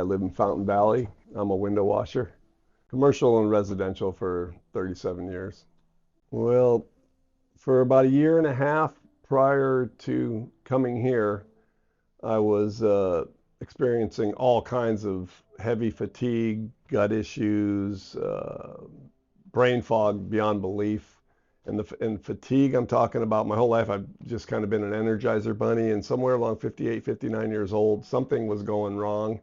I live in Fountain Valley. I'm a window washer, commercial and residential for 37 years. Well, for about a year and a half prior to coming here, I was experiencing all kinds of heavy fatigue, gut issues, brain fog beyond belief. And fatigue, I'm talking about my whole life, I've just kind of been an Energizer bunny. And somewhere along 58, 59 years old, something was going wrong.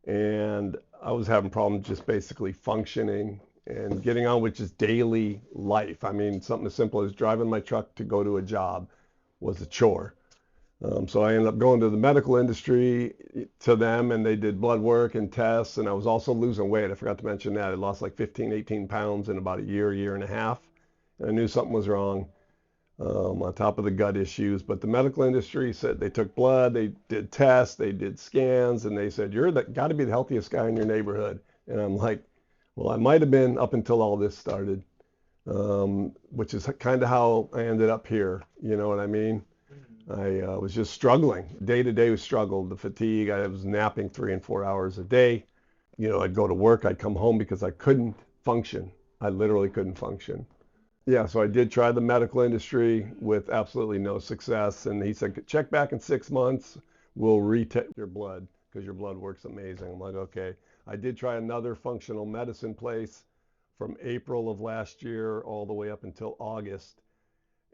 And I was having problems just basically functioning and getting on with just daily life. I mean, something as simple as driving my truck to go to a job was a chore. So I ended up going to the medical industry to them, and they did blood work and tests. And I was also losing weight. I forgot to mention that. I lost like 15, 18 pounds in about a year and a half. And I knew something was wrong, on top of the gut issues. But the medical industry said they took blood, they did tests, they did scans, and they said, you're got to be the healthiest guy in your neighborhood. And I'm like, well, I might have been up until all this started, which is kind of how I ended up here. You know what I mean? I was just struggling. Day to day was struggle. The fatigue, I was napping 3 and 4 hours a day. You know, I'd go to work, I'd come home because I couldn't function. I literally couldn't function. Yeah, so I did try the medical industry with absolutely no success. And he said, check back in 6 months. We'll retest your blood because your blood works amazing. I'm like, okay. I did try another functional medicine place from April of last year all the way up until August.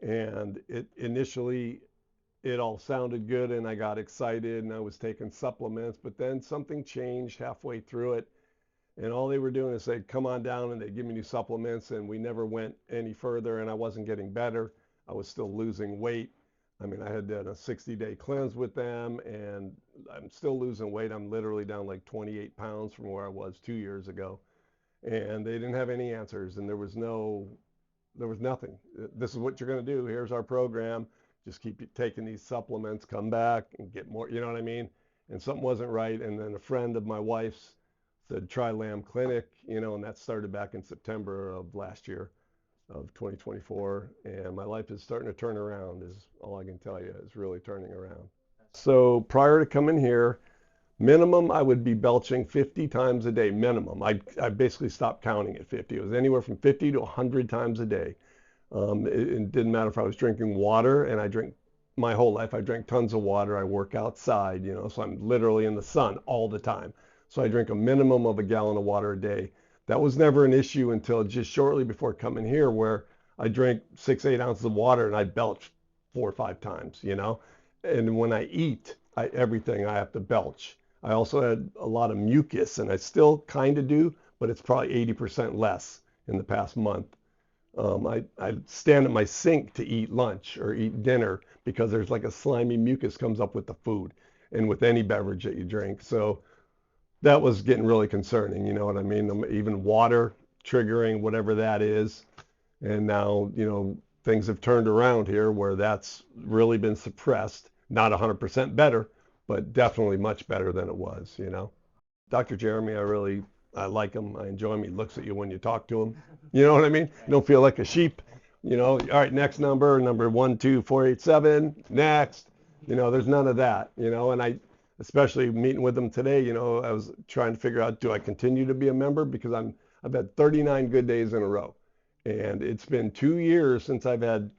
And it all sounded good and I got excited and I was taking supplements, but then something changed halfway through it. And all they were doing is say, come on down, and they'd give me new supplements, and we never went any further, and I wasn't getting better. I was still losing weight. I mean, I had done a 60-day cleanse with them, and I'm still losing weight. I'm literally down like 28 pounds from where I was 2 years ago. And they didn't have any answers, and there was nothing. This is what you're going to do. Here's our program. Just keep taking these supplements, come back and get more, you know what I mean? And something wasn't right. And then a friend of my wife's said, try Lamb Clinic, you know, and that started back in September of last year of 2024. And my life is starting to turn around, is all I can tell you. It's really turning around. So prior to coming here, minimum I would be belching 50 times a day, minimum. I basically stopped counting at 50. It was anywhere from 50 to 100 times a day. It didn't matter if I was drinking water, and I drink my whole life. I drank tons of water. I work outside, you know, so I'm literally in the sun all the time. So I drink a minimum of a gallon of water a day. That was never an issue until just shortly before coming here, where I drank 6, 8 ounces of water and I belch 4 or 5 times, you know. And when I eat, everything I have to belch. I also had a lot of mucus, and I still kind of do, but it's probably 80% less in the past month. I stand at my sink to eat lunch or eat dinner because there's like a slimy mucus comes up with the food and with any beverage that you drink. So that was getting really concerning, you know what I mean? Even water triggering whatever that is. And now, you know, things have turned around here where that's really been suppressed. Not 100% better, but definitely much better than it was, you know? Dr. Jeremy, I like him. I enjoy him. He looks at you when you talk to him. You know what I mean? You don't feel like a sheep. You know, all right, next number 12487, next. You know, there's none of that, you know, and especially meeting with him today, you know, I was trying to figure out, do I continue to be a member? Because I've had 39 good days in a row. And it's been 2 years since I've had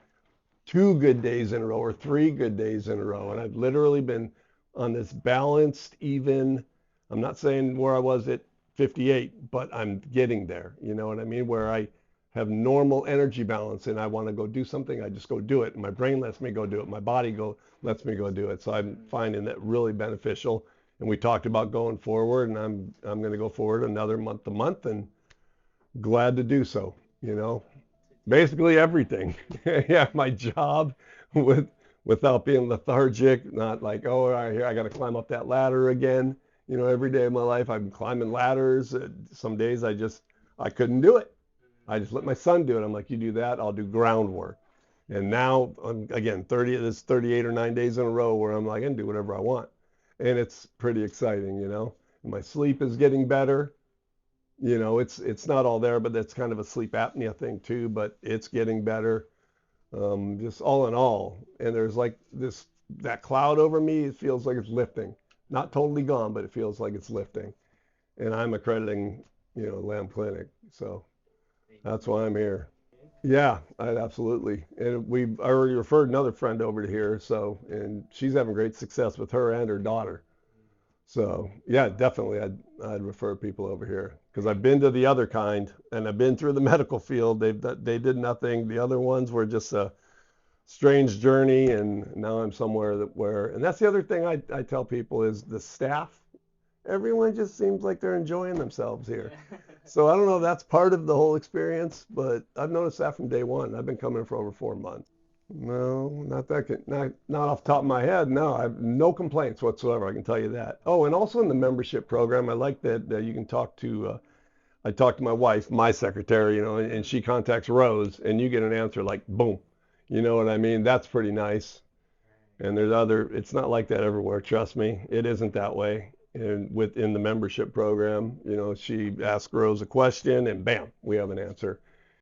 2 good days in a row or 3 good days in a row. And I've literally been on this balanced, even, I'm not saying where I was at 58, but I'm getting there. You know what I mean? Where I have normal energy balance and I want to go do something, I just go do it. And my brain lets me go do it. My body lets me go do it. So I'm finding that really beneficial. And we talked about going forward, and I'm going to go forward another month to month, and glad to do so. You know, basically everything. Yeah, my job without being lethargic, not like, oh, all right, here I got to climb up that ladder again. You know, every day of my life, I'm climbing ladders. Some days I couldn't do it. I just let my son do it. I'm like, you do that, I'll do groundwork. And now, again, 38 or 9 days in a row where I'm like, I can do whatever I want. And it's pretty exciting, you know. My sleep is getting better. You know, it's not all there, but that's kind of a sleep apnea thing too, but it's getting better. Just all in all. And there's like that cloud over me, it feels like it's lifting. not totally gone, but it feels like it's lifting. And I'm accrediting, Lamb Clinic, so that's why I'm here. Yeah, absolutely. And we've already referred another friend over to here, so and she's having great success with her and her daughter. So yeah, definitely, I'd refer people over here because I've been to the other kind and I've been through the medical field. They did nothing. The other ones were just a strange journey, and now I'm somewhere and that's the other thing I tell people is the staff. Everyone just seems like they're enjoying themselves here. So I don't know if that's part of the whole experience, but I've noticed that from day one. I've been coming for over 4 months. No, not off the top of my head. No, I have no complaints whatsoever. I can tell you that. Oh, and also in the membership program, I like that you can talk to. I talk to my wife, my secretary, and she contacts Rose, and you get an answer like boom. You know what I mean? That's pretty nice. And there's other. It's not like that everywhere. Trust me, it isn't that way. And within the membership program, she asks Rose a question, and bam, we have an answer.